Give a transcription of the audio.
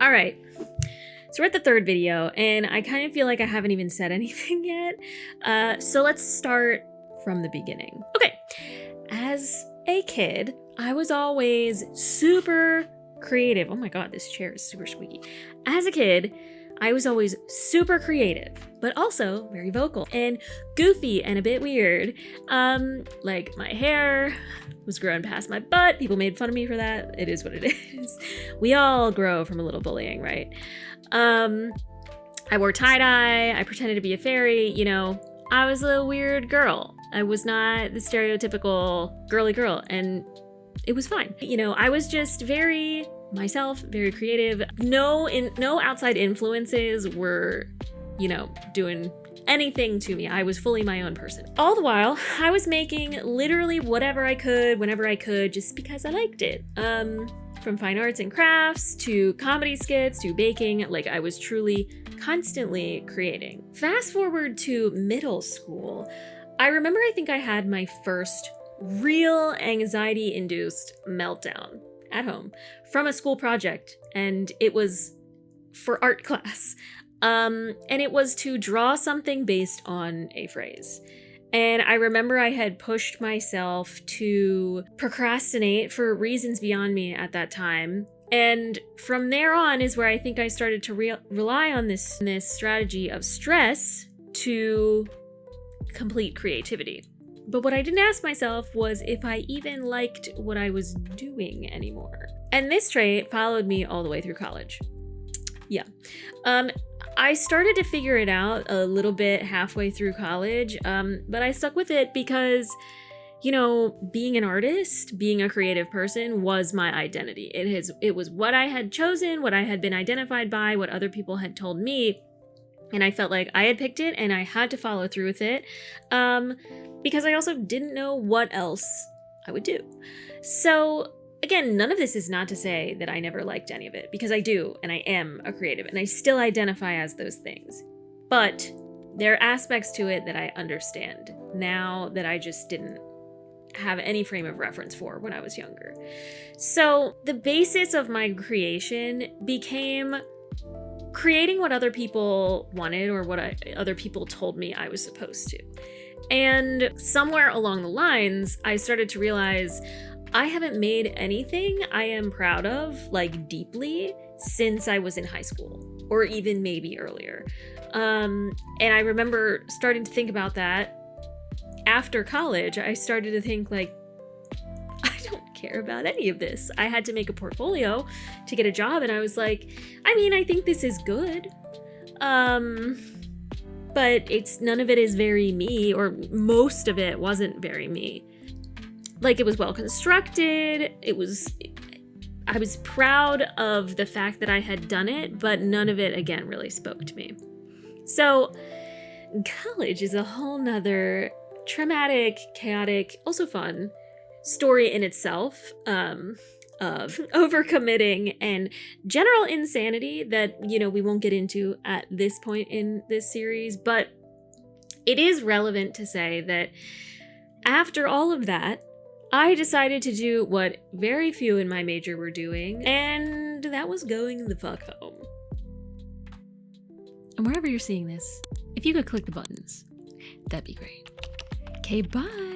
All right. So we're at the third video, and I kind of feel like I haven't even said anything yet. So let's start from the beginning. Okay. As a kid, I was always super creative. Oh my God, this chair is super squeaky. As a kid, I was always super creative, but also very vocal and goofy and a bit weird. Like my hair was growing past my butt. People made fun of me for that. It is what it is. We all grow from a little bullying, right? I wore tie-dye. I pretended to be a fairy. You know, I was a weird girl. I was not the stereotypical girly girl, and it was fine. You know, I was just very myself, very creative. No outside influences were, you know, doing anything to me. I was fully my own person. All the while, I was making literally whatever I could, whenever I could, just because I liked it. From fine arts and crafts to comedy skits to baking, like I was truly constantly creating. Fast forward to middle school, I remember I think I had my first real anxiety-induced meltdown at home from a school project, and it was for art class. And it was to draw something based on a phrase. And I remember I had pushed myself to procrastinate for reasons beyond me at that time. And from there on is where I think I started to rely on this strategy of stress to complete creativity. But what I didn't ask myself was if I even liked what I was doing anymore. And this trait followed me all the way through college. Yeah. I started to figure it out a little bit halfway through college, but I stuck with it because, you know, being an artist, being a creative person was my identity. It was what I had chosen, what I had been identified by, what other people had told me, and I felt like I had picked it and I had to follow through with it, because I also didn't know what else I would do. So again, none of this is not to say that I never liked any of it, because I do, and I am a creative, and I still identify as those things. But there are aspects to it that I understand now that I just didn't have any frame of reference for when I was younger. So the basis of my creation became creating what other people wanted or what other people told me I was supposed to. And somewhere along the lines, I started to realize I haven't made anything I am proud of, like deeply, since I was in high school, or even maybe earlier. And I remember starting to think about that after college. I started to think like, I don't care about any of this. I had to make a portfolio to get a job, and I was like, I mean, I think this is good. But none of it is very me, or most of it wasn't very me. Like, it was well constructed. I was proud of the fact that I had done it, but none of it, again, really spoke to me. So college is a whole nother traumatic, chaotic, also fun story in itself, of overcommitting and general insanity that, you know, we won't get into at this point in this series, but it is relevant to say that after all of that, I decided to do what very few in my major were doing, and that was going the fuck home. And wherever you're seeing this, if you could click the buttons, that'd be great. Okay, bye!